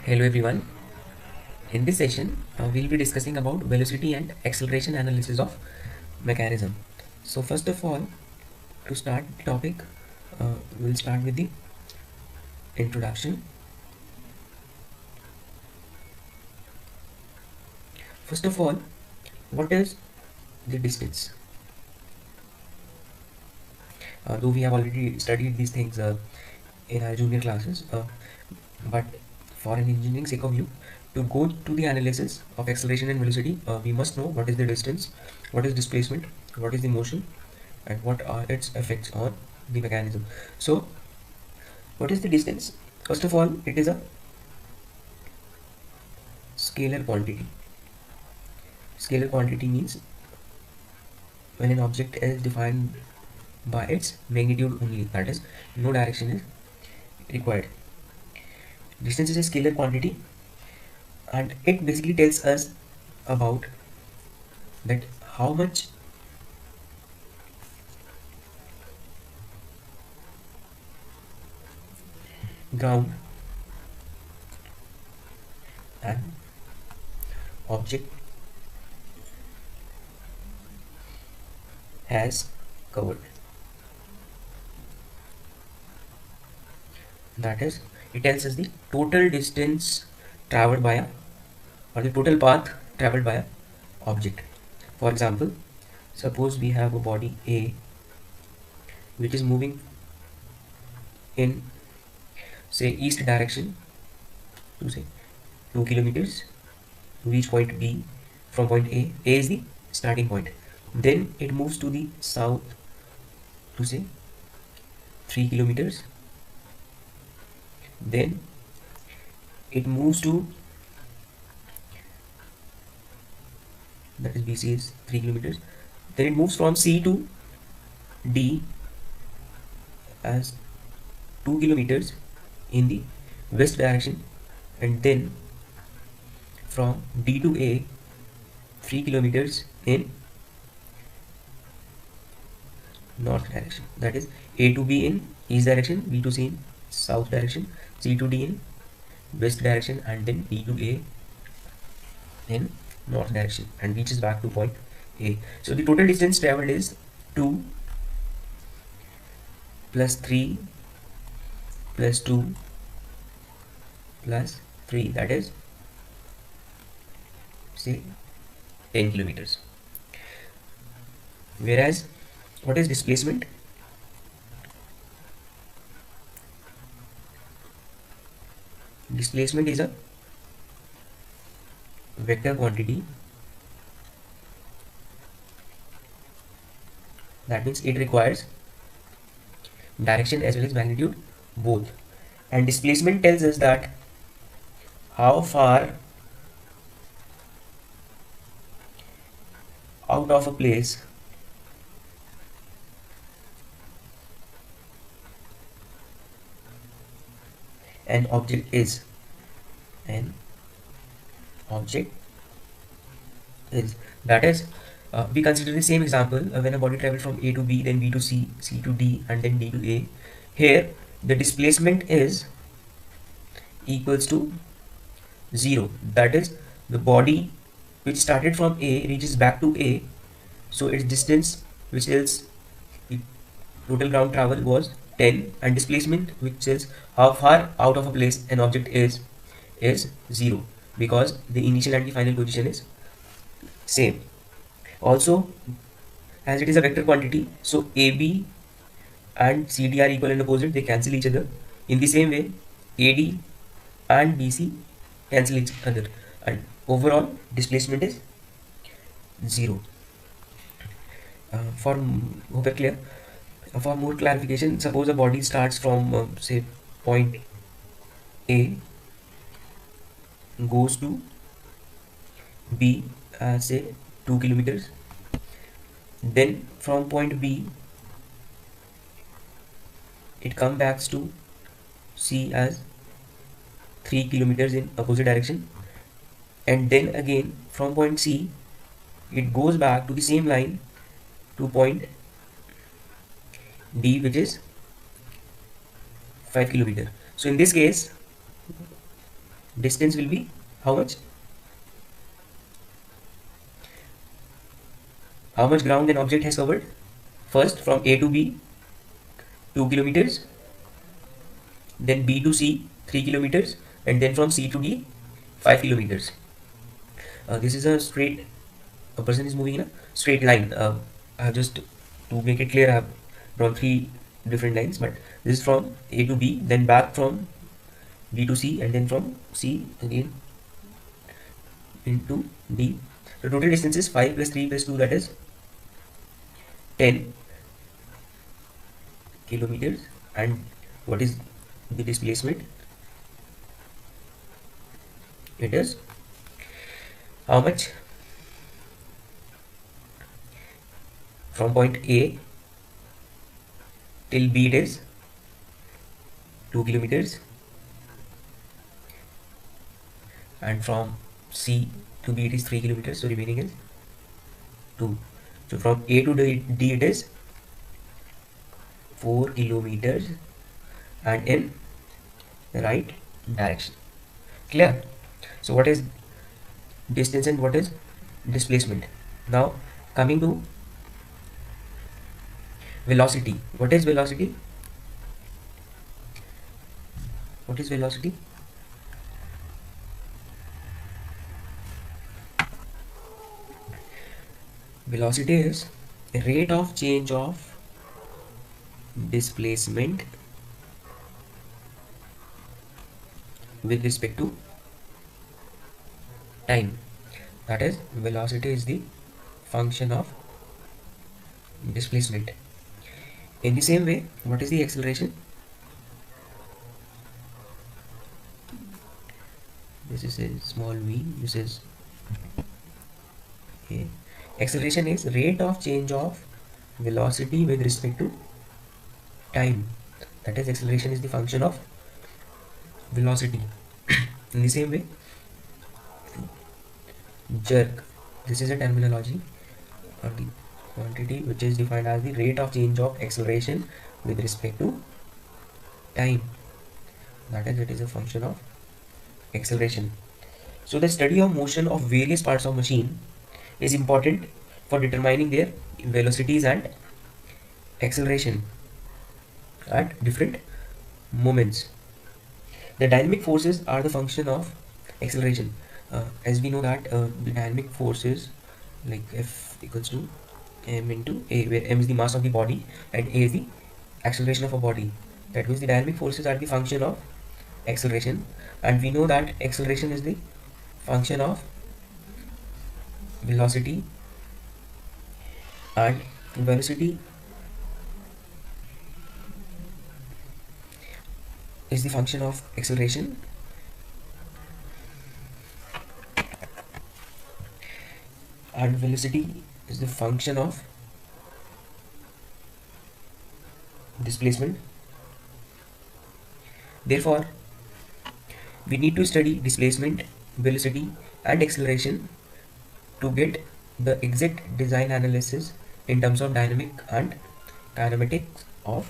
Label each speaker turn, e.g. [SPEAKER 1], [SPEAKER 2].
[SPEAKER 1] Hello everyone. In this session, we'll be discussing about velocity and acceleration analysis of mechanism. So first of all, to start the topic, we'll start with the introduction. First of all, what is the distance? Though we have already studied these things in our junior classes, but for an engineering sake of view, to go to the analysis of acceleration and velocity, we must know what is the distance, what is displacement, what is the motion, and what are its effects on the mechanism. So what is the distance? First of all, it is a scalar quantity. Scalar quantity means when an object is defined by its magnitude only, that is, no direction is required. Distance is a scalar quantity, and it basically tells us about that how much ground an object has covered. That is, it tells us the total distance traveled by a, or the total path traveled by a object. For example, suppose we have a body A which is moving in, say, east direction to, say, 2 kilometers to reach point B from point A. A is the starting point. Then it moves to the south to, say, 3 kilometers. Then it moves to, that is BC is 3 kilometers. Then it moves from C to D as 2 kilometers in the west direction, and then from D to A 3 kilometers in north direction. That is, A to B in east direction, B to C in south direction, C to D in west direction, and then D to A in north direction, and reaches back to point A. So the total distance traveled is 2 plus 3 plus 2 plus 3, that is, say, 10 kilometers. Whereas what is displacement? Displacement is a vector quantity. That means it requires direction as well as magnitude both. And displacement tells us that how far out of a place an object is. An object is. That is, we consider the same example when a body travels from A to B, then B to C, C to D, and then D to A. Here, the displacement is equals to 0. That is, the body which started from A reaches back to A, so its distance, which is the total ground travel, was 10, and displacement, which is how far out of a place an object is 0, because the initial and the final position is same. Also, as it is a vector quantity, so AB and CD are equal and opposite, they cancel each other. In the same way, AD and BC cancel each other, and overall displacement is 0. Hope you're clear. For more clarification, suppose a body starts from say point A, goes to B, say 2 kilometers. Then from point B, it comes back to C as 3 kilometers in opposite direction, and then again from point C, it goes back to the same line to point D, which is 5 kilometers. So in this case, distance will be how much? How much ground an object has covered? First from A to B 2 kilometers, then B to C 3 kilometers, and then from C to D 5 kilometers. This is a straight, a person is moving in a straight line. I have just, to make it clear, I have drawn 3 different lines, but this is from A to B, then back from B to C, and then from C again into D. The total distance is 5 plus 3 plus 2, that is 10 kilometers. And what is the displacement? It is how much? From point A till B it is 2 kilometers, and from C to B it is 3 kilometers, so remaining is 2. So from A to D it is 4 kilometers and in the right direction. Clear? So what is distance and what is displacement? Now coming to velocity. What is velocity? What is velocity? Velocity is the rate of change of displacement with respect to time. That is, velocity is the function of displacement. In the same way, what is the acceleration? This is a small v, this is a. Acceleration is rate of change of velocity with respect to time. That is, acceleration is the function of velocity. In the same way, jerk, this is a terminology or the quantity which is defined as the rate of change of acceleration with respect to time. That is, it is a function of acceleration. So the study of motion of various parts of machine is important for determining their velocities and acceleration at different moments. The dynamic forces are the function of acceleration. As we know that the dynamic forces, like F equals to m into a, where m is the mass of the body and a is the acceleration of a body. That means the dynamic forces are the function of acceleration, and we know that acceleration is the function of velocity, and velocity is the function of acceleration, and velocity is the function of displacement. Therefore, we need to study displacement, velocity and acceleration to get the exact design analysis in terms of dynamic and kinematics of